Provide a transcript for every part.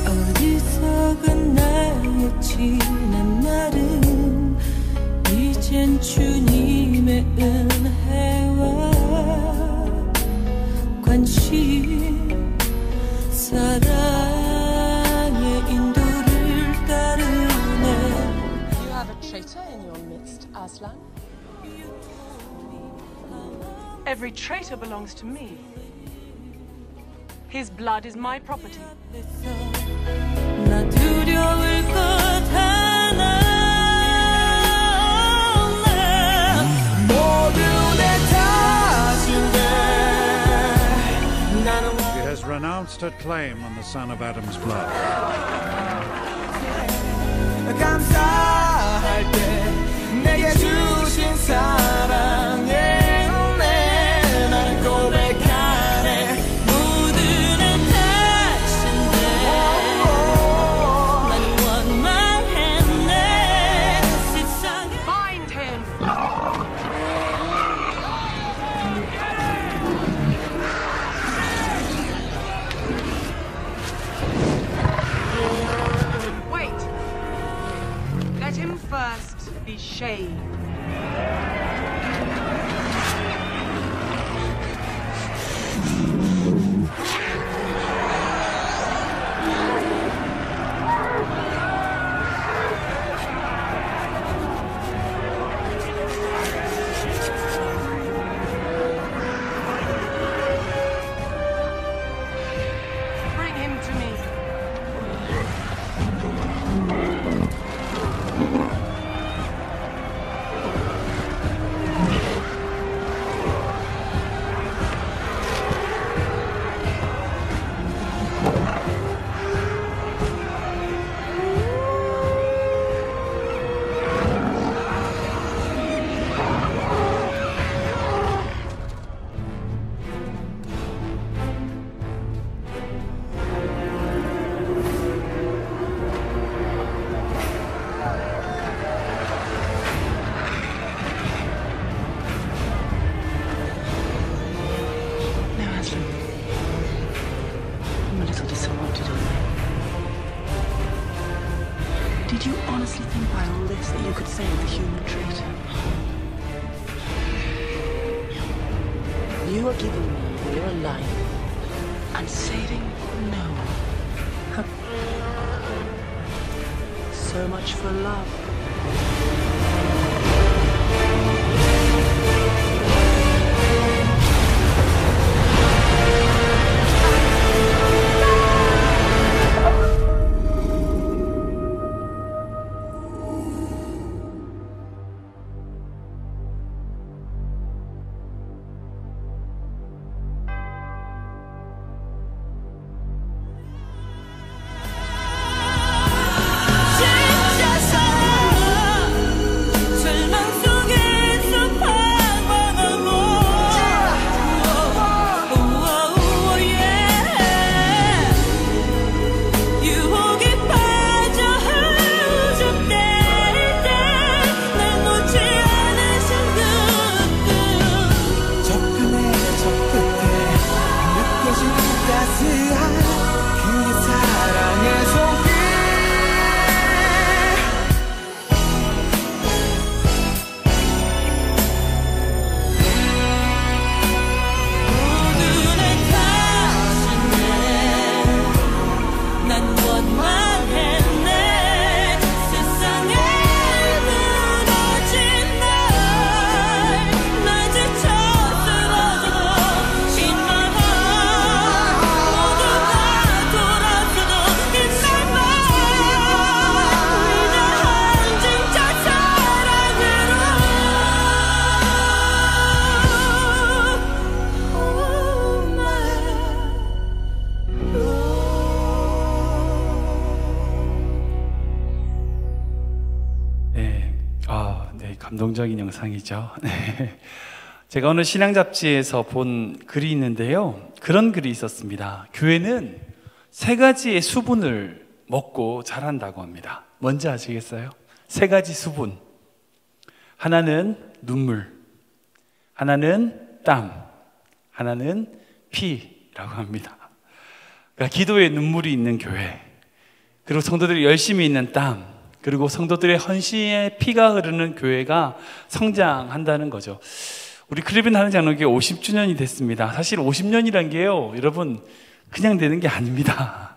어리석은 나의 지난 날은 이젠 주님의 은혜와 관심 사랑의 인도를 따르네. You have a traitor in your midst, Aslan. Every traitor belongs to me. His blood is my property. 나 두려울 것 하나 모두 내 탓인데 나는 He has renounced her claim on the son of Adam's blood. 감사할 때 내게 주신 사랑에 나는 고백하네. 모두 내 탓인데 난 원망했네. 세상에 Bind him! Wait! Let him first be shaved. Bring him to me. No, Aslan. I'm a little disappointed in you. Did you honestly think by all this that you could save the human traitor? You are giving me your life and saving no one. So much for love. 감동적인 영상이죠. 제가 오늘 신앙 잡지에서 본 글이 있는데요. 그런 글이 있었습니다. 교회는 세 가지의 수분을 먹고 자란다고 합니다. 뭔지 아시겠어요? 세 가지 수분. 하나는 눈물, 하나는 땀, 하나는 피라고 합니다. 그러니까 기도에 눈물이 있는 교회, 그리고 성도들이 열심히 있는 땀, 그리고 성도들의 헌신의 피가 흐르는 교회가 성장한다는 거죠. 우리 크리빈 하는 장로교회 50주년이 됐습니다. 사실 50년이란 게요, 여러분 그냥 되는 게 아닙니다.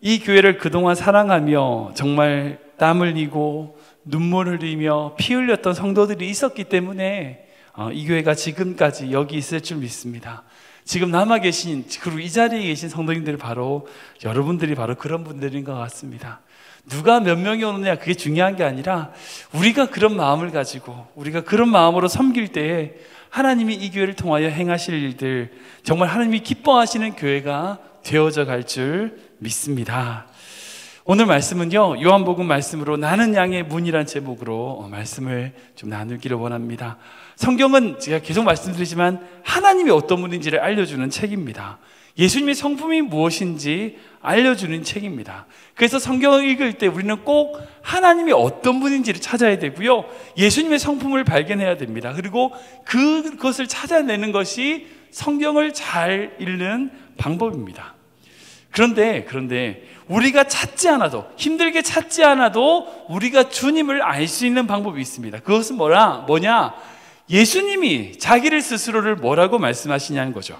이 교회를 그동안 사랑하며 정말 땀 흘리고 눈물 흘리며 피 흘렸던 성도들이 있었기 때문에 이 교회가 지금까지 여기 있을 줄 믿습니다. 지금 남아 계신, 그리고 이 자리에 계신 성도님들이 바로 여러분들이 바로 그런 분들인 것 같습니다. 누가 몇 명이 오느냐 그게 중요한 게 아니라 우리가 그런 마음을 가지고 우리가 그런 마음으로 섬길 때에 하나님이 이 교회를 통하여 행하실 일들, 정말 하나님이 기뻐하시는 교회가 되어져 갈 줄 믿습니다. 오늘 말씀은요, 요한복음 말씀으로 나는 양의 문이란 제목으로 말씀을 좀 나누기를 원합니다. 성경은 제가 계속 말씀드리지만 하나님이 어떤 분인지를 알려주는 책입니다. 예수님의 성품이 무엇인지 알려주는 책입니다. 그래서 성경을 읽을 때 우리는 꼭 하나님이 어떤 분인지를 찾아야 되고요, 예수님의 성품을 발견해야 됩니다. 그리고 그것을 찾아내는 것이 성경을 잘 읽는 방법입니다. 그런데 우리가 찾지 않아도, 힘들게 찾지 않아도 우리가 주님을 알 수 있는 방법이 있습니다. 그것은 뭐냐? 예수님이 자기를 스스로를 뭐라고 말씀하시냐는 거죠.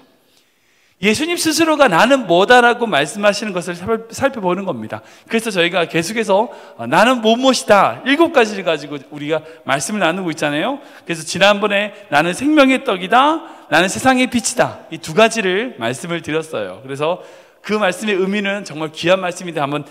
예수님 스스로가 나는 뭐다라고 말씀하시는 것을 살펴보는 겁니다. 그래서 저희가 계속해서 나는 무엇이다 7가지를 가지고 우리가 말씀을 나누고 있잖아요. 그래서 지난번에 나는 생명의 떡이다, 나는 세상의 빛이다, 이 2가지를 말씀을 드렸어요. 그래서 그 말씀의 의미는 정말 귀한 말씀인데 한번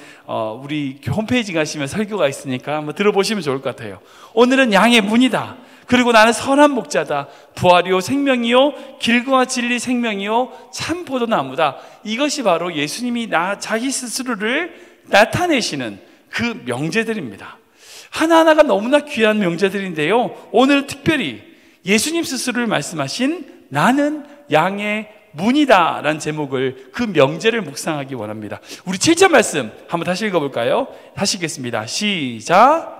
우리 홈페이지 가시면 설교가 있으니까 한번 들어보시면 좋을 것 같아요. 오늘은 양의 문이다, 그리고 나는 선한 목자다, 부활이요 생명이요 길과 진리 생명이요 참 포도나무다. 이것이 바로 예수님이 자기 스스로를 나타내시는 그 명제들입니다. 하나하나가 너무나 귀한 명제들인데요, 오늘 특별히 예수님 스스로를 말씀하신 나는 양의 문이다 라는 제목을, 그 명제를 묵상하기 원합니다. 우리 7절 말씀 한번 다시 읽어볼까요? 다시 읽겠습니다. 시작.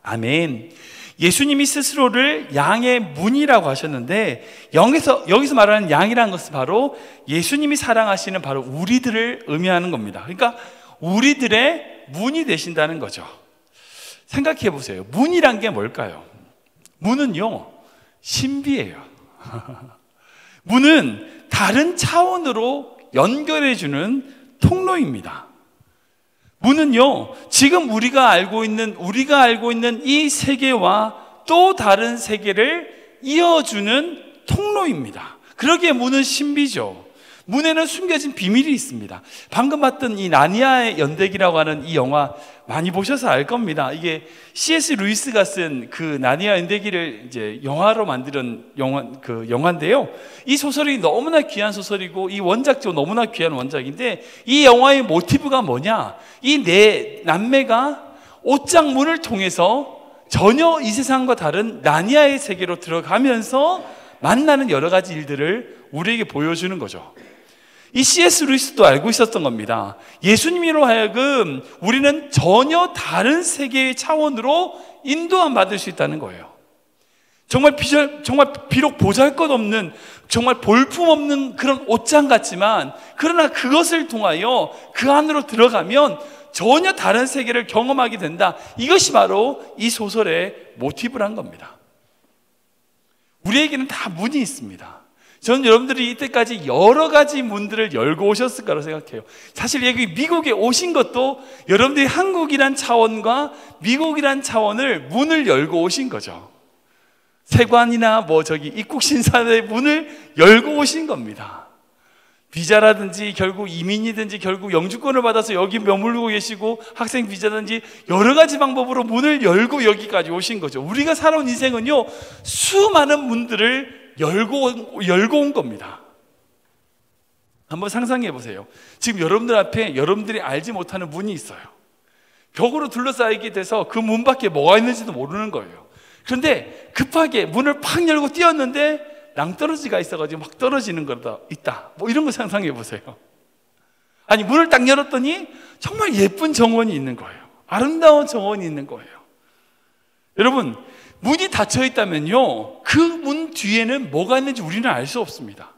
아멘. 예수님이 스스로를 양의 문이라고 하셨는데, 여기서 말하는 양이라는 것은 바로 예수님이 사랑하시는 바로 우리들을 의미하는 겁니다. 그러니까 우리들의 문이 되신다는 거죠. 생각해 보세요. 문이란 게 뭘까요? 문은요, 신비예요. 문은 다른 차원으로 연결해주는 통로입니다. 문은요, 지금 우리가 알고 있는 이 세계와 또 다른 세계를 이어주는 통로입니다. 그러기에 문은 신비죠. 문에는 숨겨진 비밀이 있습니다. 방금 봤던 이 나니아의 연대기라고 하는 이 영화 많이 보셔서 알 겁니다. 이게 C.S. 루이스가 쓴 그 나니아 연대기를 이제 영화로 만든 영화인데요. 이 소설이 너무나 귀한 소설이고 이 원작도 너무나 귀한 원작인데, 이 영화의 모티브가 뭐냐? 이 네 남매가 옷장 문을 통해서 전혀 이 세상과 다른 나니아의 세계로 들어가면서 만나는 여러 가지 일들을 우리에게 보여주는 거죠. 이 C.S. 루이스도 알고 있었던 겁니다. 예수님으로 하여금 우리는 전혀 다른 세계의 차원으로 인도함 받을 수 있다는 거예요. 정말 비록 보잘것없는, 정말 볼품없는 그런 옷장 같지만, 그러나 그것을 통하여 그 안으로 들어가면 전혀 다른 세계를 경험하게 된다. 이것이 바로 이 소설의 모티브란 겁니다. 우리에게는 다 문이 있습니다. 저는 여러분들이 이때까지 여러 가지 문들을 열고 오셨을 거라고 생각해요. 사실 여기 미국에 오신 것도 여러분들이 한국이란 차원과 미국이란 차원을 문을 열고 오신 거죠. 세관이나 입국심사의 문을 열고 오신 겁니다. 비자라든지 결국 이민이든지 결국 영주권을 받아서 여기 머물고 계시고, 학생 비자든지 여러 가지 방법으로 문을 열고 여기까지 오신 거죠. 우리가 살아온 인생은요, 수많은 문들을 열고 온 겁니다. 한번 상상해 보세요. 지금 여러분들 앞에 여러분들이 알지 못하는 문이 있어요. 벽으로 둘러싸이게 돼서 그 문 밖에 뭐가 있는지도 모르는 거예요. 그런데 급하게 문을 팍 열고 뛰었는데 낭떠러지가 있어가지고 막 떨어지는 거다 있다. 이런 거 상상해 보세요. 아니, 문을 딱 열었더니 정말 예쁜 정원이 있는 거예요. 아름다운 정원이 있는 거예요. 여러분, 문이 닫혀 있다면요, 그 문 뒤에는 뭐가 있는지 우리는 알 수 없습니다.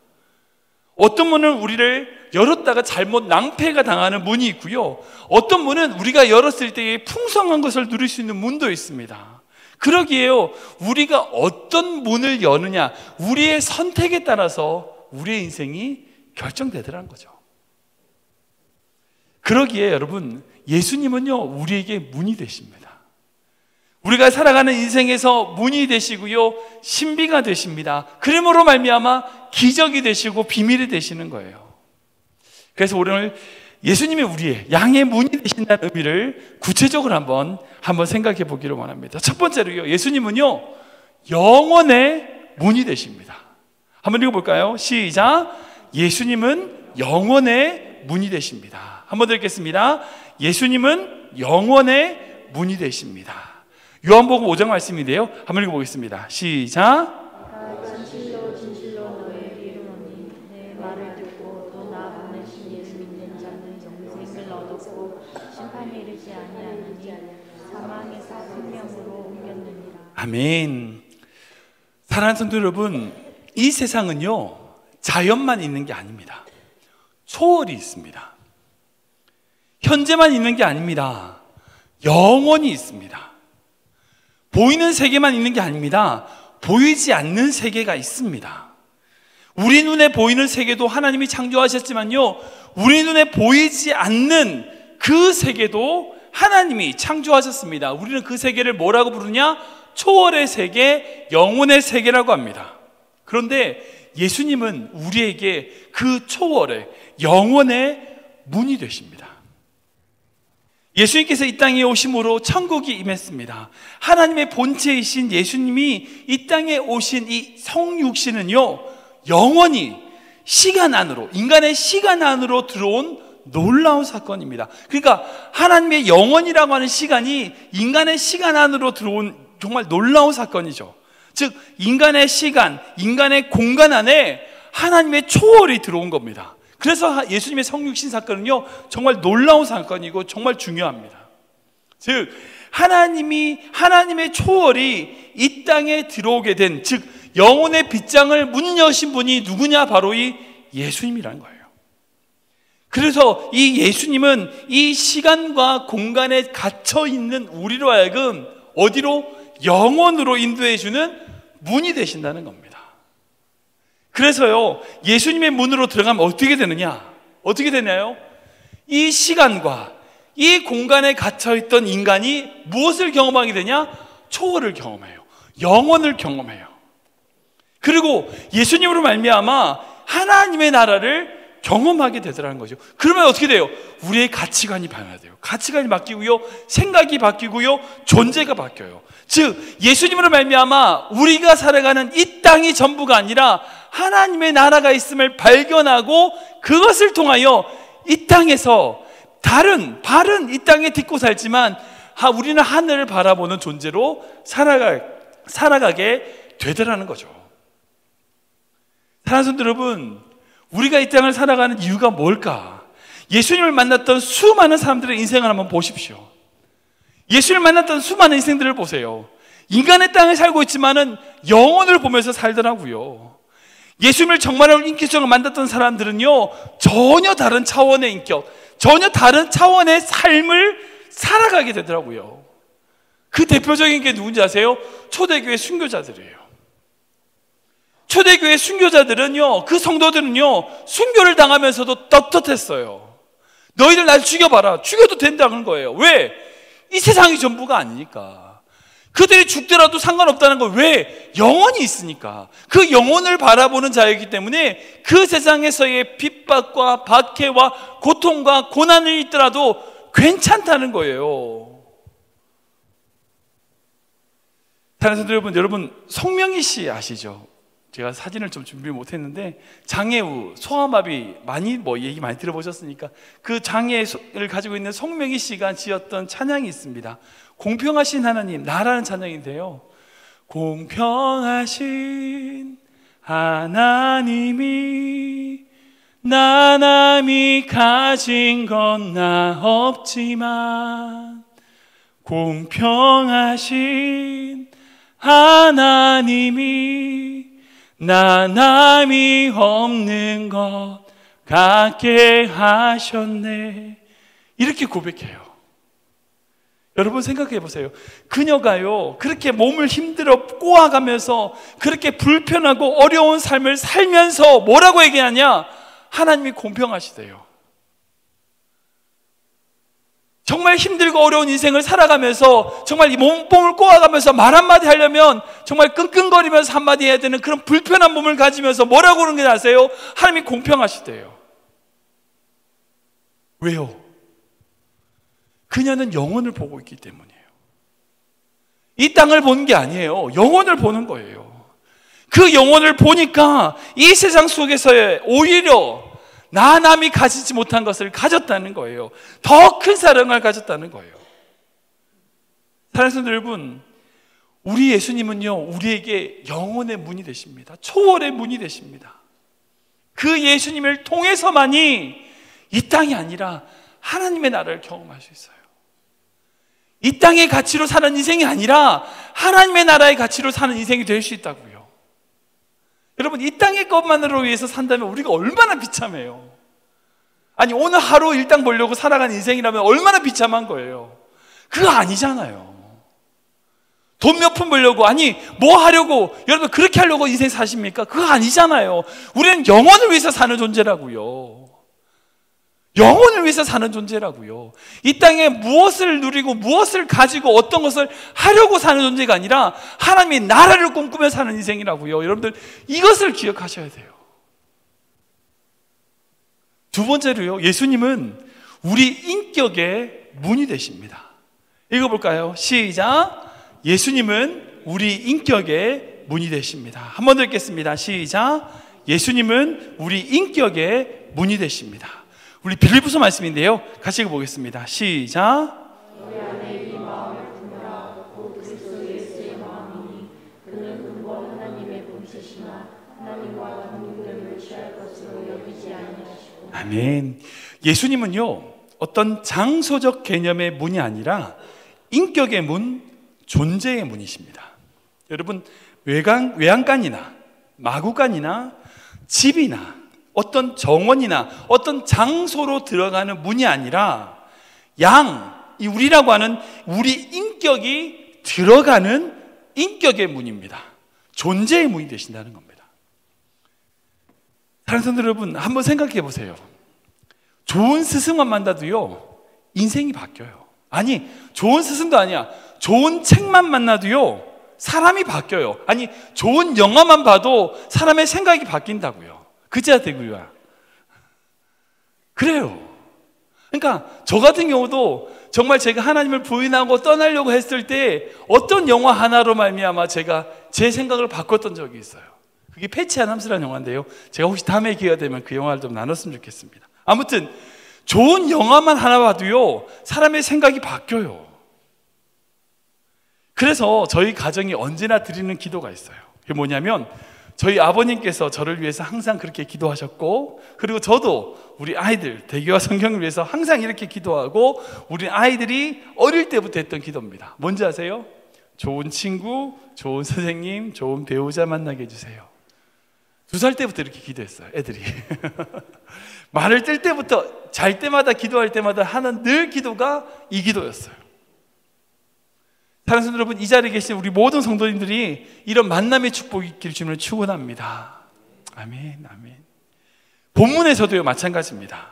어떤 문은 우리를 열었다가 잘못 낭패가 당하는 문이 있고요, 어떤 문은 우리가 열었을 때에 풍성한 것을 누릴 수 있는 문도 있습니다. 그러기에요, 우리가 어떤 문을 여느냐, 우리의 선택에 따라서 우리의 인생이 결정되더라는 거죠. 그러기에 여러분, 예수님은요, 우리에게 문이 되십니다. 우리가 살아가는 인생에서 문이 되시고요, 신비가 되십니다. 그러므로 말미암아 기적이 되시고 비밀이 되시는 거예요. 그래서 오늘 예수님이 우리의 양의 문이 되신다는 의미를 구체적으로 한번 생각해 보기를 원합니다. 첫 번째로요, 예수님은요, 영원의 문이 되십니다. 한번 읽어볼까요? 시작. 예수님은 영원의 문이 되십니다. 한번 더 읽겠습니다. 예수님은 영원의 문이 되십니다. 요한복음 5장 말씀인데요, 한번 읽어보겠습니다. 시작. 진실로 진실로 너희에게 이르노니 내 말을 듣고 또 나 보내신 예수 믿는 자는 영생을 얻었고 심판에 이르지 아니하느니 사망에서 생명으로 옮겼느니라. 아멘. 사랑하는 성도 여러분, 이 세상은요, 자연만 있는 게 아닙니다. 초월이 있습니다. 현재만 있는 게 아닙니다. 영원히 있습니다. 보이는 세계만 있는 게 아닙니다. 보이지 않는 세계가 있습니다. 우리 눈에 보이는 세계도 하나님이 창조하셨지만요, 우리 눈에 보이지 않는 그 세계도 하나님이 창조하셨습니다. 우리는 그 세계를 뭐라고 부르냐? 초월의 세계, 영혼의 세계라고 합니다. 그런데 예수님은 우리에게 그 초월의 영혼의 문이 되십니다. 예수님께서 이 땅에 오심으로 천국이 임했습니다. 하나님의 본체이신 예수님이 이 땅에 오신 이 성육신은요, 영원히 시간 안으로, 인간의 시간 안으로 들어온 놀라운 사건입니다. 그러니까 하나님의 영원이라고 하는 시간이 인간의 시간 안으로 들어온 정말 놀라운 사건이죠. 즉, 인간의 시간, 인간의 공간 안에 하나님의 초월이 들어온 겁니다. 그래서 예수님의 성육신 사건은요, 정말 놀라운 사건이고 정말 중요합니다. 즉, 하나님의 초월이 이 땅에 들어오게 된, 즉 영혼의 빗장을 문 여신 분이 누구냐? 바로 이 예수님이라는 거예요. 그래서 이 예수님은 이 시간과 공간에 갇혀 있는 우리로 하여금 어디로? 영혼으로 인도해 주는 문이 되신다는 겁니다. 그래서요, 예수님의 문으로 들어가면 어떻게 되느냐? 어떻게 되나요? 이 시간과 이 공간에 갇혀있던 인간이 무엇을 경험하게 되냐? 초월을 경험해요. 영원을 경험해요. 그리고 예수님으로 말미암아 하나님의 나라를 경험하게 되더라는 거죠. 그러면 어떻게 돼요? 우리의 가치관이 변화돼요. 가치관이 바뀌고요, 생각이 바뀌고요, 존재가 바뀌어요. 즉, 예수님으로 말미암아 우리가 살아가는 이 땅이 전부가 아니라 하나님의 나라가 있음을 발견하고 그것을 통하여 이 땅에서 발은 이 땅에 딛고 살지만 우리는 하늘을 바라보는 존재로 살아가게 되더라는 거죠. 사랑하는 성도 여러분, 우리가 이 땅을 살아가는 이유가 뭘까? 예수님을 만났던 수많은 사람들의 인생을 한번 보십시오. 예수님을 만났던 수많은 인생들을 보세요. 인간의 땅에 살고 있지만은 영혼을 보면서 살더라고요. 예수님을 정말로 인격적으로 만났던 사람들은요, 전혀 다른 차원의 인격, 전혀 다른 차원의 삶을 살아가게 되더라고요. 그 대표적인 게 누군지 아세요? 초대교회 순교자들이에요. 초대교회 순교자들은요, 그 성도들은요, 순교를 당하면서도 떳떳했어요. 너희들 날 죽여봐라. 죽여도 된다는 거예요. 왜? 이 세상이 전부가 아니니까. 그들이 죽더라도 상관없다는 거. 왜? 영혼이 있으니까. 그 영혼을 바라보는 자이기 때문에 그 세상에서의 핍박과 박해와 고통과 고난이 있더라도 괜찮다는 거예요. 사랑하는 성도 여러분, 송명희 씨 아시죠? 제가 사진을 좀 준비 못했는데, 장애우, 소아마비 얘기 많이 들어보셨으니까 그 장애를 가지고 있는 송명희 씨가 지었던 찬양이 있습니다. 공평하신 하나님, 나라는 찬양인데요, 공평하신 하나님이 나 남이 가진 건 나 없지만 공평하신 하나님이 나 남이 없는 것 같게 하셨네. 이렇게 고백해요. 여러분 생각해 보세요. 그녀가요 그렇게 몸을 힘들어 꼬아가면서 그렇게 불편하고 어려운 삶을 살면서 뭐라고 얘기하냐? 하나님이 공평하시대요. 정말 힘들고 어려운 인생을 살아가면서 정말 이 몸을 꼬아가면서 말 한마디 하려면 정말 끙끙거리면서 한마디 해야 되는 그런 불편한 몸을 가지면서 뭐라고 그러는 게 아세요? 하나님이 공평하시대요. 왜요? 그녀는 영혼을 보고 있기 때문이에요. 이 땅을 보는 게 아니에요. 영혼을 보는 거예요. 그 영혼을 보니까 이 세상 속에서의 오히려 나 남이 가지지 못한 것을 가졌다는 거예요. 더 큰 사랑을 가졌다는 거예요. 사랑하는 성도 여러분, 우리 예수님은요 우리에게 영혼의 문이 되십니다. 초월의 문이 되십니다. 그 예수님을 통해서만이 이 땅이 아니라 하나님의 나라를 경험할 수 있어요. 이 땅의 가치로 사는 인생이 아니라 하나님의 나라의 가치로 사는 인생이 될 수 있다고요. 여러분, 이 땅의 것만으로 위해서 산다면 우리가 얼마나 비참해요. 아니, 오늘 하루 일당 벌려고 살아가는 인생이라면 얼마나 비참한 거예요. 그거 아니잖아요. 돈 몇 푼 벌려고, 아니 뭐 하려고 여러분 그렇게 하려고 인생 사십니까? 그거 아니잖아요. 우리는 영혼을 위해서 사는 존재라고요. 영혼을 위해서 사는 존재라고요. 이 땅에 무엇을 누리고 무엇을 가지고 어떤 것을 하려고 사는 존재가 아니라 하나님의 나라를 꿈꾸며 사는 인생이라고요. 여러분들 이것을 기억하셔야 돼요. 두 번째로요, 예수님은 우리 인격의 문이 되십니다. 읽어볼까요? 시작. 예수님은 우리 인격의 문이 되십니다. 한 번 더 읽겠습니다. 시작. 예수님은 우리 인격의 문이 되십니다. 우리 빌립보서 말씀인데요, 같이 읽어보겠습니다. 시작. 너희 안에 이 마음을 품으라. 곧 그리스도 예수의 마음이니 그는 근본 하나님의 본체시나 하나님과 같은 분량을 취할 것으로 여기지 아니하시고. 아멘. 예수님은요 어떤 장소적 개념의 문이 아니라 인격의 문, 존재의 문이십니다. 여러분, 외양간이나 마구간이나 집이나 어떤 정원이나 어떤 장소로 들어가는 문이 아니라 이 우리라고 하는 우리 인격이 들어가는 인격의 문입니다. 존재의 문이 되신다는 겁니다. 사랑하는 성도 여러분, 한번 생각해 보세요. 좋은 스승만 만나도요 인생이 바뀌어요. 아니, 좋은 스승도 아니야. 좋은 책만 만나도요 사람이 바뀌어요. 아니, 좋은 영화만 봐도 사람의 생각이 바뀐다고요. 그제야 되고요. 그래요. 그러니까 저 같은 경우도 정말 제가 하나님을 부인하고 떠나려고 했을 때 어떤 영화 하나로 말미암아 제가 제 생각을 바꿨던 적이 있어요. 그게 패치 아담스라는 영화인데요, 제가 혹시 다음에 기회가 되면 그 영화를 좀 나눴으면 좋겠습니다. 아무튼 좋은 영화만 하나 봐도요 사람의 생각이 바뀌어요. 그래서 저희 가정이 언제나 드리는 기도가 있어요. 그게 뭐냐면, 저희 아버님께서 저를 위해서 항상 그렇게 기도하셨고, 그리고 저도 우리 아이들 대교와 성경을 위해서 항상 이렇게 기도하고, 우리 아이들이 어릴 때부터 했던 기도입니다. 뭔지 아세요? 좋은 친구, 좋은 선생님, 좋은 배우자 만나게 해주세요. 2살 때부터 이렇게 기도했어요, 애들이. 말을 뜰 때부터 잘 때마다 기도할 때마다 하는 늘 기도가 이 기도였어요. 사랑하는 성도 여러분, 이 자리에 계신 우리 모든 성도님들이 이런 만남의 축복이 있기를 주님을 축원합니다. 아멘, 아멘. 본문에서도요 마찬가지입니다.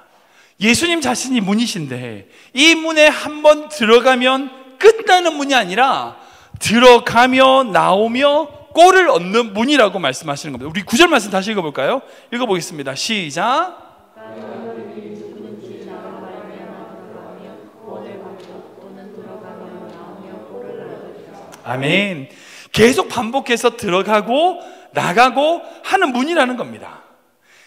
예수님 자신이 문이신데 이 문에 한번 들어가면 끝나는 문이 아니라 들어가며 나오며 꼴을 얻는 문이라고 말씀하시는 겁니다. 우리 9절 말씀 다시 읽어볼까요? 읽어보겠습니다. 시작. 아멘. 계속 반복해서 들어가고 나가고 하는 문이라는 겁니다.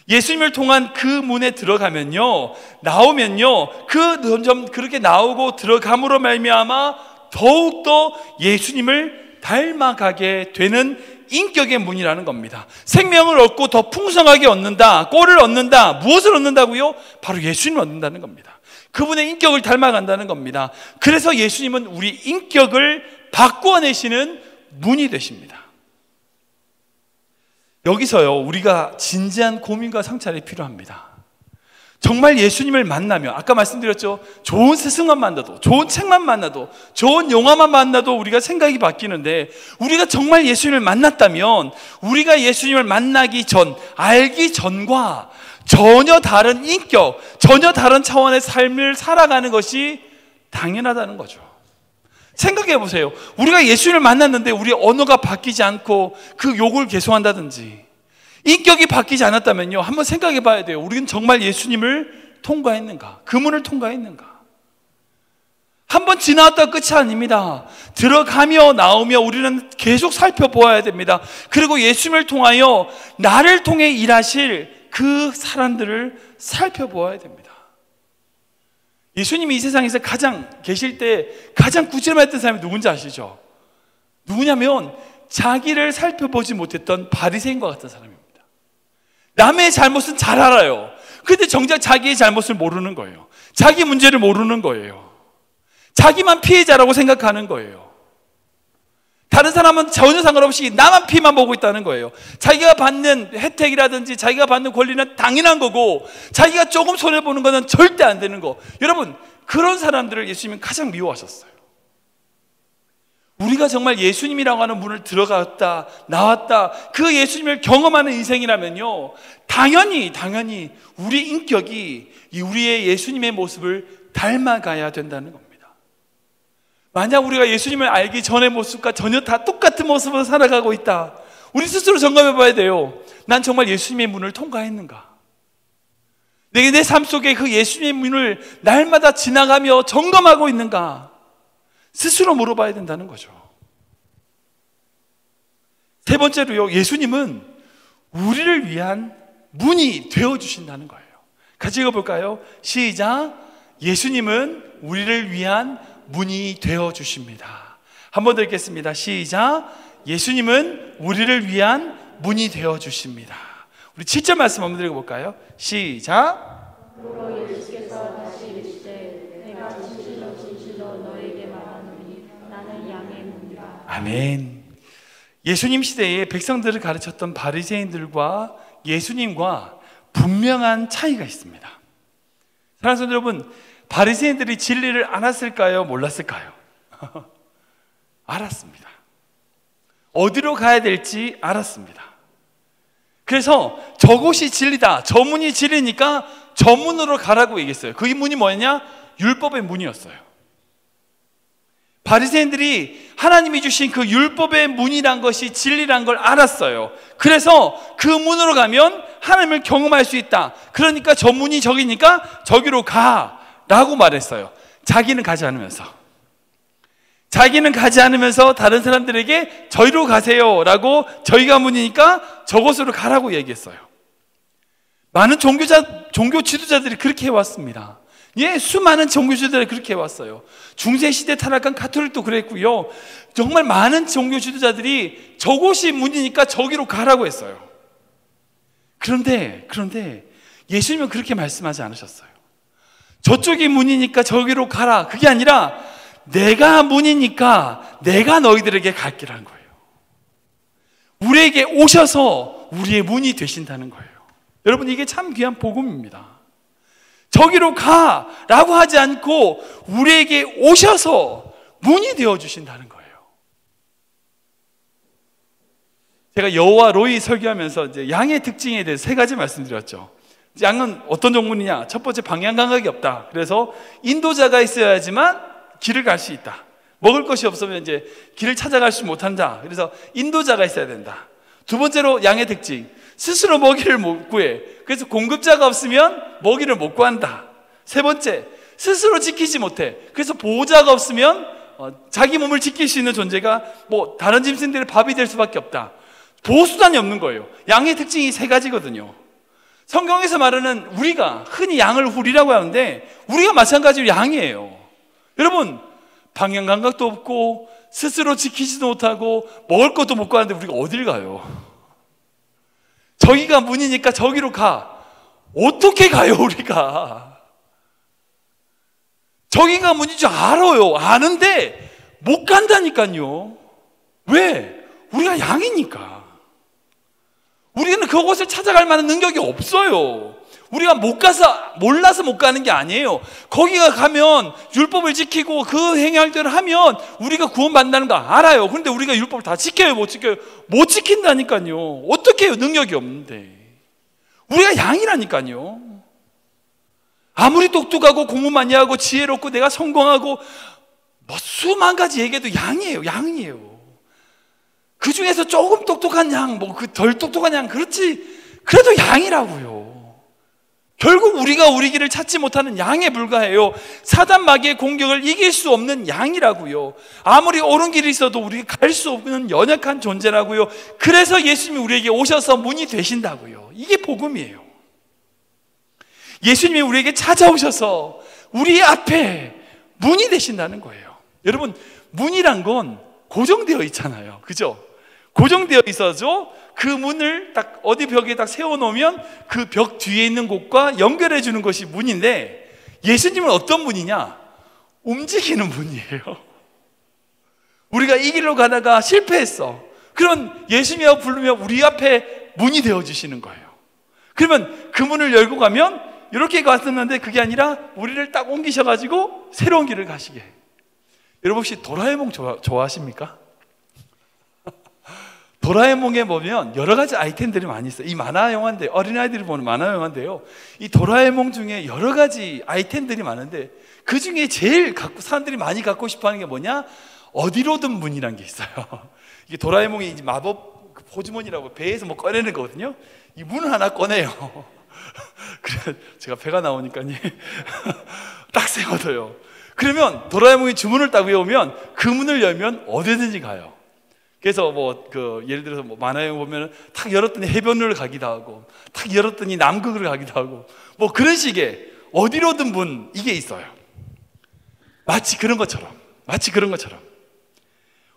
예수님을 통한 그 문에 들어가면요, 나오면요, 그 점점 그렇게 나오고 들어감으로 말미암아 더욱더 예수님을 닮아가게 되는 인격의 문이라는 겁니다. 생명을 얻고 더 풍성하게 얻는다, 꼴을 얻는다. 무엇을 얻는다고요? 바로 예수님을 얻는다는 겁니다. 그분의 인격을 닮아간다는 겁니다. 그래서 예수님은 우리 인격을 바꾸어내시는 문이 되십니다. 여기서요, 우리가 진지한 고민과 성찰이 필요합니다. 정말 예수님을 만나면, 아까 말씀드렸죠, 좋은 스승만 만나도, 좋은 책만 만나도, 좋은 영화만 만나도 우리가 생각이 바뀌는데, 우리가 정말 예수님을 만났다면 우리가 예수님을 만나기 전, 알기 전과 전혀 다른 인격, 전혀 다른 차원의 삶을 살아가는 것이 당연하다는 거죠. 생각해 보세요. 우리가 예수님을 만났는데 우리 언어가 바뀌지 않고 그 욕을 계속한다든지 인격이 바뀌지 않았다면요, 한번 생각해 봐야 돼요. 우리는 정말 예수님을 통과했는가? 그 문을 통과했는가? 한번 지나왔다가 끝이 아닙니다. 들어가며 나오며 우리는 계속 살펴보아야 됩니다. 그리고 예수님을 통하여 나를 통해 일하실 그 사람들을 살펴보아야 됩니다. 예수님이 이 세상에서 계실 때 가장 구질했던 사람이 누군지 아시죠? 누구냐면 자기를 살펴보지 못했던 바리새인과 같은 사람입니다. 남의 잘못은 잘 알아요. 근데 정작 자기의 잘못을 모르는 거예요. 자기 문제를 모르는 거예요. 자기만 피해자라고 생각하는 거예요. 다른 사람은 전혀 상관없이 나만 피해만 보고 있다는 거예요. 자기가 받는 혜택이라든지 자기가 받는 권리는 당연한 거고, 자기가 조금 손해보는 것은 절대 안 되는 거. 여러분, 그런 사람들을 예수님은 가장 미워하셨어요. 우리가 정말 예수님이라고 하는 문을 들어갔다 나왔다, 그 예수님을 경험하는 인생이라면요, 당연히 우리 인격이 우리의 예수님의 모습을 닮아가야 된다는 겁니다. 만약 우리가 예수님을 알기 전의 모습과 전혀 다 똑같은 모습으로 살아가고 있다, 우리 스스로 점검해 봐야 돼요. 난 정말 예수님의 문을 통과했는가? 내 삶 속에 그 예수님의 문을 날마다 지나가며 점검하고 있는가? 스스로 물어봐야 된다는 거죠. 세 번째로요, 예수님은 우리를 위한 문이 되어주신다는 거예요. 같이 읽어볼까요? 시작. 예수님은 우리를 위한 문이 되어주십니다. 한 번 더 읽겠습니다. 시작. 예수님은 우리를 위한 문이 되어주십니다. 우리 7절 말씀 한번 읽어볼까요? 시작. 그러므로 예수께서 다시 이르시되 내가 진실로 너에게 말하노니 나는 양의 문이라. 아멘. 예수님 시대에 백성들을 가르쳤던 바리새인들과 예수님과 분명한 차이가 있습니다. 사랑하는 성도 여러분, 바리새인들이 진리를 알았을까요? 몰랐을까요? 알았습니다. 어디로 가야 될지 알았습니다. 그래서 저곳이 진리다, 저 문이 진리니까 저 문으로 가라고 얘기했어요. 그 문이 뭐였냐? 율법의 문이었어요. 바리새인들이 하나님이 주신 그 율법의 문이란 것이 진리란 걸 알았어요. 그래서 그 문으로 가면 하나님을 경험할 수 있다. 그러니까 저 문이 저기니까 저기로 가 라고 말했어요. 자기는 가지 않으면서 다른 사람들에게 저기로 가세요 라고, 저희가 문이니까 저곳으로 가라고 얘기했어요. 많은 종교 지도자들이 그렇게 해왔습니다. 예, 수많은 종교 지도자들이 그렇게 해왔어요. 중세시대 타락한 가톨릭도 그랬고요, 정말 많은 종교 지도자들이 저곳이 문이니까 저기로 가라고 했어요. 그런데 예수님은 그렇게 말씀하지 않으셨어요. 저쪽이 문이니까 저기로 가라, 그게 아니라 내가 문이니까 내가 너희들에게 갈 길이라는 거예요. 우리에게 오셔서 우리의 문이 되신다는 거예요. 여러분, 이게 참 귀한 복음입니다. 저기로 가라고 하지 않고 우리에게 오셔서 문이 되어주신다는 거예요. 제가 여호와 로이 설교하면서 이제 양의 특징에 대해서 3가지 말씀드렸죠. 양은 어떤 종문이냐? 첫 번째, 방향 감각이 없다. 그래서 인도자가 있어야지만 길을 갈 수 있다. 먹을 것이 없으면 이제 길을 찾아갈 수 못한다. 그래서 인도자가 있어야 된다. 두 번째로, 양의 특징, 스스로 먹이를 못 구해. 그래서 공급자가 없으면 먹이를 못 구한다. 세 번째, 스스로 지키지 못해. 그래서 보호자가 없으면 자기 몸을 지킬 수 있는 존재가 다른 짐승들의 밥이 될 수밖에 없다. 보호수단이 없는 거예요. 양의 특징이 3가지거든요. 성경에서 말하는, 우리가 흔히 양을 후리라고 하는데 우리가 마찬가지로 양이에요. 여러분, 방향 감각도 없고 스스로 지키지도 못하고 먹을 것도 못 구하는데 우리가 어딜 가요? 저기가 문이니까 저기로 가. 어떻게 가요, 우리가? 저기가 문인 줄 알아요. 아는데 못 간다니까요. 왜? 우리가 양이니까. 우리는 그곳을 찾아갈 만한 능력이 없어요. 우리가 못 가서, 몰라서 못 가는 게 아니에요. 거기가 가면 율법을 지키고 그 행할들을 하면 우리가 구원받는다는 거 알아요. 그런데 우리가 율법을 다 지켜요? 못 지켜요? 못 지킨다니까요. 어떻게 해요? 능력이 없는데. 우리가 양이라니까요. 아무리 똑똑하고 공부 많이 하고 지혜롭고 내가 성공하고 뭐 수만 가지 얘기해도 양이에요. 양이에요. 그 중에서 조금 똑똑한 양, 뭐 그 덜 똑똑한 양, 그렇지. 그래도 양이라고요. 결국 우리가 우리 길을 찾지 못하는 양에 불과해요. 사단 마귀의 공격을 이길 수 없는 양이라고요. 아무리 옳은 길이 있어도 우리가 갈 수 없는 연약한 존재라고요. 그래서 예수님이 우리에게 오셔서 문이 되신다고요. 이게 복음이에요. 예수님이 우리에게 찾아오셔서 우리 앞에 문이 되신다는 거예요. 여러분, 문이란 건 고정되어 있잖아요. 그죠? 고정되어 있어서 그 문을 딱 어디 벽에 딱 세워놓으면 그 벽 뒤에 있는 곳과 연결해 주는 것이 문인데, 예수님은 어떤 문이냐? 움직이는 문이에요. 우리가 이 길로 가다가 실패했어. 그러면 예수님이라고 부르면 우리 앞에 문이 되어주시는 거예요. 그러면 그 문을 열고 가면 이렇게 갔었는데 그게 아니라 우리를 딱 옮기셔가지고 새로운 길을 가시게. 여러분 혹시 도라에몽 좋아하십니까? 도라에몽에 보면 여러 가지 아이템들이 많이 있어요. 이 만화 영화인데, 어린아이들이 보는 만화 영화인데요, 이 도라에몽 중에 여러 가지 아이템들이 많은데 그 중에 제일 사람들이 많이 갖고 싶어하는 게 뭐냐? 어디로든 문이란 게 있어요. 이게 도라에몽이 이제 마법 포즈몬이라고 배에서 뭐 꺼내는 거거든요. 이 문을 하나 꺼내요. 그래 제가 배가 나오니까 딱 세워둬요. 그러면 도라에몽이 주문을 딱 외우면 그 문을 열면 어디든지 가요. 그래서 예를 들어서 만화에 보면 탁 열었더니 해변을 가기도 하고, 탁 열었더니 남극을 가기도 하고, 뭐 그런 식의 어디로든 문, 이게 있어요. 마치 그런 것처럼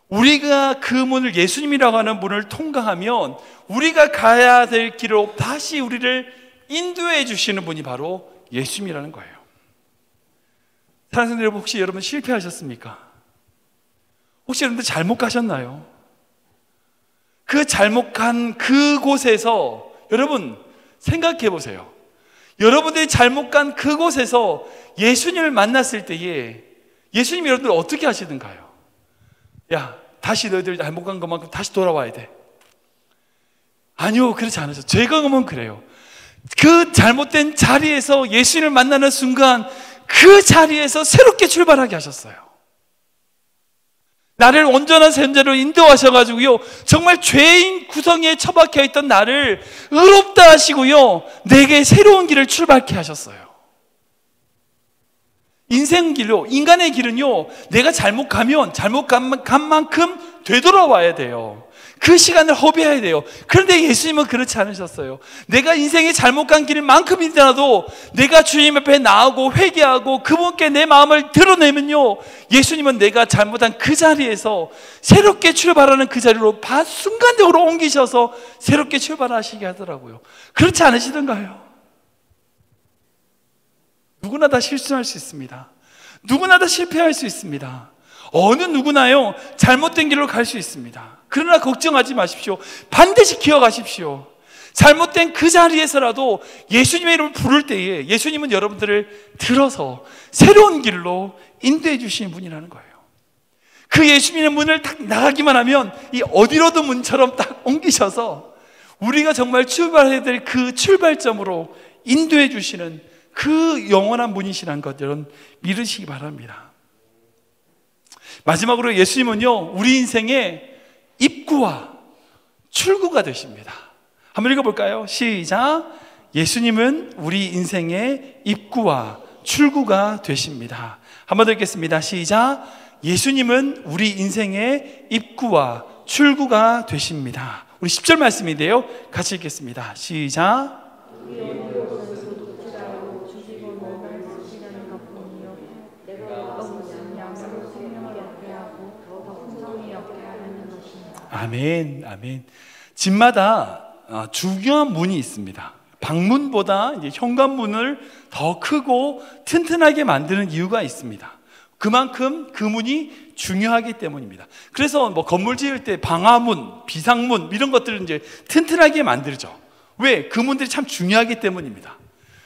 우리가 그 문을, 예수님이라고 하는 문을 통과하면 우리가 가야 될 길로 다시 우리를 인도해 주시는 분이 바로 예수님이라는 거예요. 사랑하는 성도 여러분, 혹시 여러분 실패하셨습니까? 혹시 여러분들 잘못 가셨나요? 그 잘못 간 그곳에서 여러분 생각해 보세요. 여러분들이 잘못 간 그곳에서 예수님을 만났을 때에 예수님이 여러분들 어떻게 하시던가요? 야, 다시 너희들 잘못 간 것만큼 다시 돌아와야 돼. 아니요, 그렇지 않으죠. 제 경험은 그래요. 그 잘못된 자리에서 예수님을 만나는 순간 그 자리에서 새롭게 출발하게 하셨어요. 나를 온전한 선자로 인도하셔가지고요, 정말 죄인 구덩이에 처박혀 있던 나를 의롭다 하시고요, 내게 새로운 길을 출발케 하셨어요. 인생 길로, 인간의 길은요, 내가 잘못 가면 잘못 간 만큼 되돌아와야 돼요. 그 시간을 허비해야 돼요. 그런데 예수님은 그렇지 않으셨어요. 내가 인생에 잘못 간 길만큼이라도 내가 주님 앞에 나오고 회개하고 그분께 내 마음을 드러내면요, 예수님은 내가 잘못한 그 자리에서 새롭게 출발하는 그 자리로 순간적으로 옮기셔서 새롭게 출발하시게 하더라고요. 그렇지 않으시던가요? 누구나 다 실수할 수 있습니다. 누구나 다 실패할 수 있습니다. 어느 누구나요, 잘못된 길로 갈 수 있습니다. 그러나 걱정하지 마십시오. 반드시 기억하십시오. 잘못된 그 자리에서라도 예수님의 이름을 부를 때에 예수님은 여러분들을 들어서 새로운 길로 인도해 주시는 분이라는 거예요. 그 예수님의 문을 딱 나가기만 하면 이 어디로든 문처럼 딱 옮기셔서 우리가 정말 출발해야 될 그 출발점으로 인도해 주시는 그 영원한 분이시라는 것 여러분 믿으시기 바랍니다. 마지막으로 예수님은요, 우리 인생의 입구와 출구가 되십니다. 한번 읽어볼까요? 시작. 예수님은 우리 인생의 입구와 출구가 되십니다. 한번 더 읽겠습니다. 시작. 예수님은 우리 인생의 입구와 출구가 되십니다. 우리 10절 말씀인데요, 같이 읽겠습니다. 시작. 아멘, 아멘. 집마다 중요한 문이 있습니다. 방문보다 이제 현관문을 더 크고 튼튼하게 만드는 이유가 있습니다. 그만큼 그 문이 중요하기 때문입니다. 그래서 뭐 건물 지을 때 방화문, 비상문 이런 것들을 이제 튼튼하게 만들죠. 왜? 그 문들이 참 중요하기 때문입니다.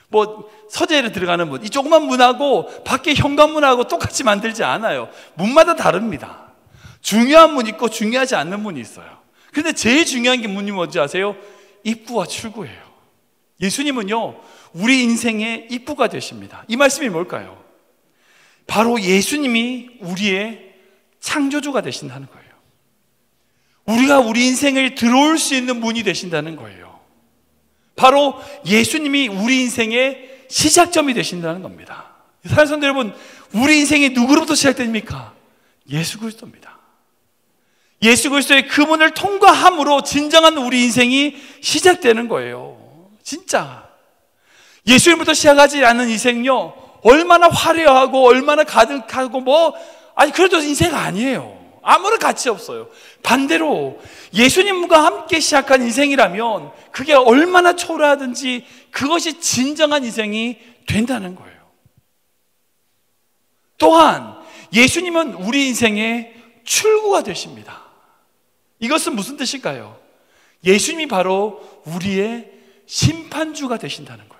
뭐 서재로 들어가는 문, 이 조그만 문하고 밖에 현관문하고 똑같이 만들지 않아요. 문마다 다릅니다. 중요한 문이 있고 중요하지 않는 문이 있어요. 근데 제일 중요한 게 문이 뭔지 아세요? 입구와 출구예요. 예수님은요, 우리 인생의 입구가 되십니다. 이 말씀이 뭘까요? 바로 예수님이 우리의 창조주가 되신다는 거예요. 우리가 우리 인생을 들어올 수 있는 문이 되신다는 거예요. 바로 예수님이 우리 인생의 시작점이 되신다는 겁니다. 사랑하는 성도 여러분, 우리 인생이 누구로부터 시작됩니까? 예수 그리스도입니다. 예수 그리스도의 그 문을 통과함으로 진정한 우리 인생이 시작되는 거예요. 진짜 예수님부터 시작하지 않는 인생요, 얼마나 화려하고 얼마나 가득하고 그래도 인생 아니에요. 아무런 가치 없어요. 반대로 예수님과 함께 시작한 인생이라면 그게 얼마나 초라하든지 그것이 진정한 인생이 된다는 거예요. 또한 예수님은 우리 인생의 출구가 되십니다. 이것은 무슨 뜻일까요? 예수님이 바로 우리의 심판주가 되신다는 거예요.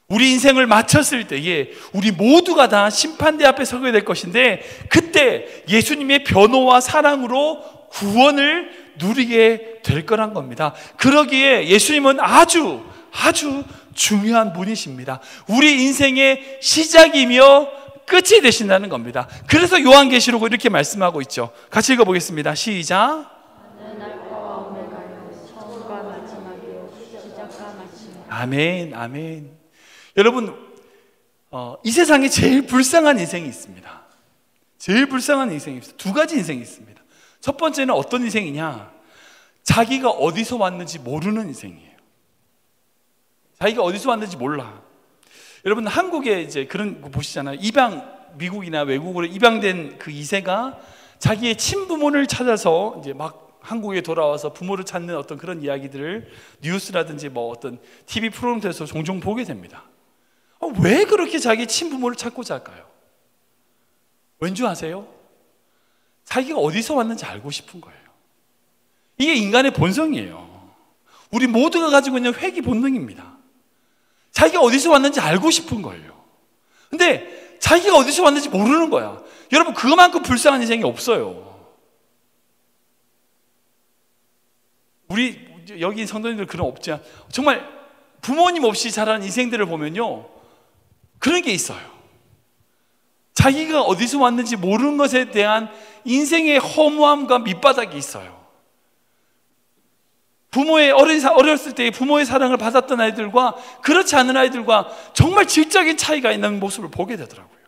우리 인생을 마쳤을 때에 우리 모두가 다 심판대 앞에 서게 될 것인데, 그때 예수님의 변호와 사랑으로 구원을 누리게 될 거란 겁니다. 그러기에 예수님은 아주 중요한 분이십니다. 우리 인생의 시작이며 끝이 되신다는 겁니다. 그래서 요한계시록은 이렇게 말씀하고 있죠. 같이 읽어보겠습니다. 시작. 나는 알파와 오메가요, 처음과 마지막이요, 시작과 마지막. 아멘, 아멘. 여러분, 이 세상에 제일 불쌍한 인생이 있습니다. 제일 불쌍한 인생이 있습니다. 두 가지 인생이 있습니다. 첫 번째는 어떤 인생이냐? 자기가 어디서 왔는지 모르는 인생이에요. 자기가 어디서 왔는지 몰라. 여러분, 한국에 이제 그런 거 보시잖아요. 미국이나 외국으로 입양된 그 2세가 자기의 친부모를 찾아서 이제 막 한국에 돌아와서 부모를 찾는 어떤 그런 이야기들을 뉴스라든지 뭐 어떤 TV 프로그램 통해서 종종 보게 됩니다. 왜 그렇게 자기 친부모를 찾고자 할까요? 왠지 아세요? 자기가 어디서 왔는지 알고 싶은 거예요. 이게 인간의 본성이에요. 우리 모두가 가지고 있는 회귀 본능입니다. 자기가 어디서 왔는지 알고 싶은 거예요. 근데 자기가 어디서 왔는지 모르는 거야. 여러분, 그만큼 불쌍한 인생이 없어요. 우리 여기 성도님들 그런 없지 않, 정말 부모님 없이 자란 인생들을 보면요, 그런 게 있어요. 자기가 어디서 왔는지 모르는 것에 대한 인생의 허무함과 밑바닥이 있어요. 어렸을 때 부모의 사랑을 받았던 아이들과 그렇지 않은 아이들과 정말 질적인 차이가 있는 모습을 보게 되더라고요.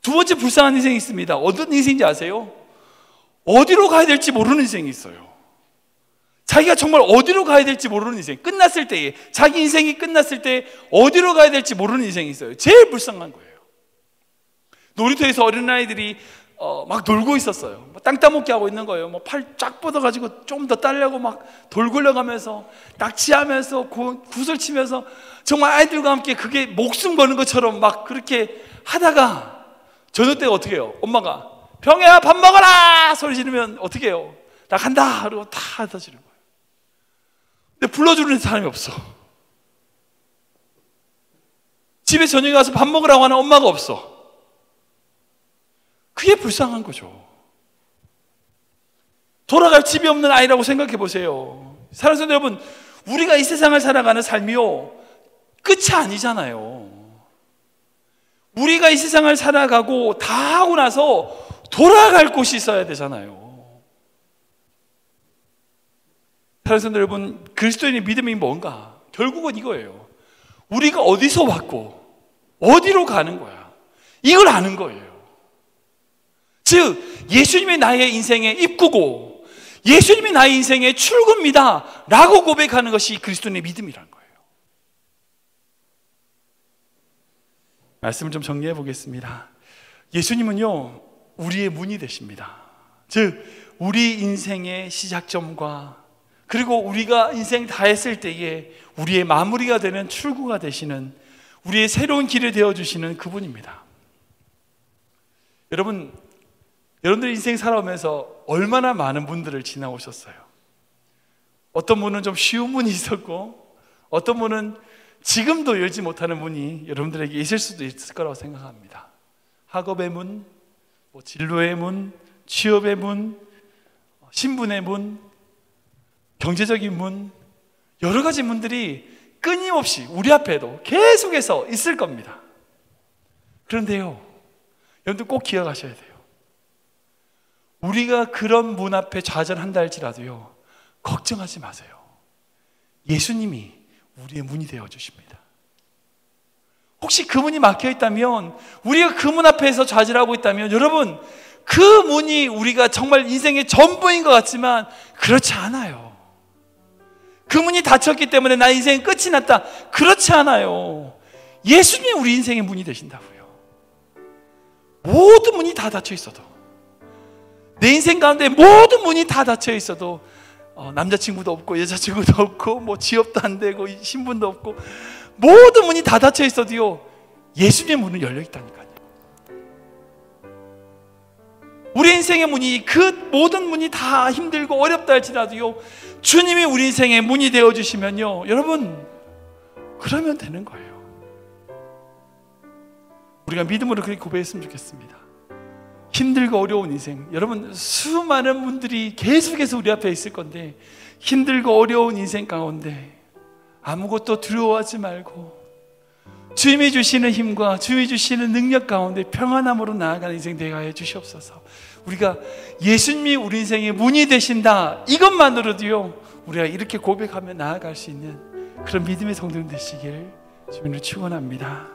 두 번째 불쌍한 인생이 있습니다. 어떤 인생인지 아세요? 어디로 가야 될지 모르는 인생이 있어요. 자기가 정말 어디로 가야 될지 모르는 인생, 끝났을 때에, 자기 인생이 끝났을 때 어디로 가야 될지 모르는 인생이 있어요. 제일 불쌍한 거예요. 놀이터에서 어린아이들이 막 놀고 있었어요. 땅 따먹기 하고 있는 거예요. 팔 쫙 뻗어가지고 좀 더 따려고 막 돌 굴려가면서 낚시하면서 구슬 치면서 정말 아이들과 함께 그게 목숨 거는 것처럼 막 그렇게 하다가 저녁 때가 어떻게 해요? 엄마가 병혜야 밥 먹어라 소리 지르면 어떻게 해요? 나 간다 그러고 다 하다 지는 거예요. 근데 불러주는 사람이 없어. 집에 저녁에 가서 밥 먹으라고 하는 엄마가 없어. 그게 불쌍한 거죠. 돌아갈 집이 없는 아이라고 생각해 보세요. 사랑하는 성도 여러분, 우리가 이 세상을 살아가는 삶이요, 끝이 아니잖아요. 우리가 이 세상을 살아가고 다 하고 나서 돌아갈 곳이 있어야 되잖아요. 사랑하는 성도 여러분, 그리스도인의 믿음이 뭔가? 결국은 이거예요. 우리가 어디서 왔고 어디로 가는 거야. 이걸 아는 거예요. 즉, 예수님이 나의 인생의 입구고 예수님이 나의 인생의 출구입니다 라고 고백하는 것이 그리스도인의 믿음이라는 거예요. 말씀을 좀 정리해 보겠습니다. 예수님은요, 우리의 문이 되십니다. 즉, 우리 인생의 시작점과 그리고 우리가 인생 다 했을 때에 우리의 마무리가 되는 출구가 되시는, 우리의 새로운 길을 되어주시는 그분입니다. 여러분들 인생 살아오면서 얼마나 많은 분들을 지나오셨어요. 어떤 분은 좀 쉬운 문이 있었고, 어떤 분은 지금도 열지 못하는 문이 여러분들에게 있을 수도 있을 거라고 생각합니다. 학업의 문, 진로의 문, 취업의 문, 신분의 문, 경제적인 문, 여러 가지 문들이 끊임없이 우리 앞에도 계속해서 있을 겁니다. 그런데요, 여러분들 꼭 기억하셔야 돼요. 우리가 그런 문 앞에 좌절한다 할지라도요, 걱정하지 마세요. 예수님이 우리의 문이 되어 주십니다. 혹시 그 문이 막혀 있다면, 우리가 그 문 앞에서 좌절하고 있다면, 여러분, 그 문이 우리가 정말 인생의 전부인 것 같지만 그렇지 않아요. 그 문이 닫혔기 때문에 나 인생의 끝이 났다, 그렇지 않아요. 예수님이 우리 인생의 문이 되신다고요. 모든 문이 다 닫혀 있어도, 내 인생 가운데 모든 문이 다 닫혀 있어도, 남자친구도 없고 여자친구도 없고 뭐 취업도 안 되고 신분도 없고 모든 문이 다 닫혀 있어도요, 예수님의 문은 열려 있다니까요. 우리 인생의 문이, 그 모든 문이 다 힘들고 어렵다 할지라도요, 주님이 우리 인생의 문이 되어주시면요, 여러분, 그러면 되는 거예요. 우리가 믿음으로 그렇게 고백했으면 좋겠습니다. 힘들고 어려운 인생, 여러분, 수많은 분들이 계속해서 우리 앞에 있을 건데, 힘들고 어려운 인생 가운데 아무것도 두려워하지 말고 주님이 주시는 힘과 주님이 주시는 능력 가운데 평안함으로 나아가는 인생 되게 하여 주시옵소서. 우리가 예수님이 우리 인생의 문이 되신다, 이것만으로도요, 우리가 이렇게 고백하며 나아갈 수 있는 그런 믿음의 성도님 되시길 주님으로 축원합니다.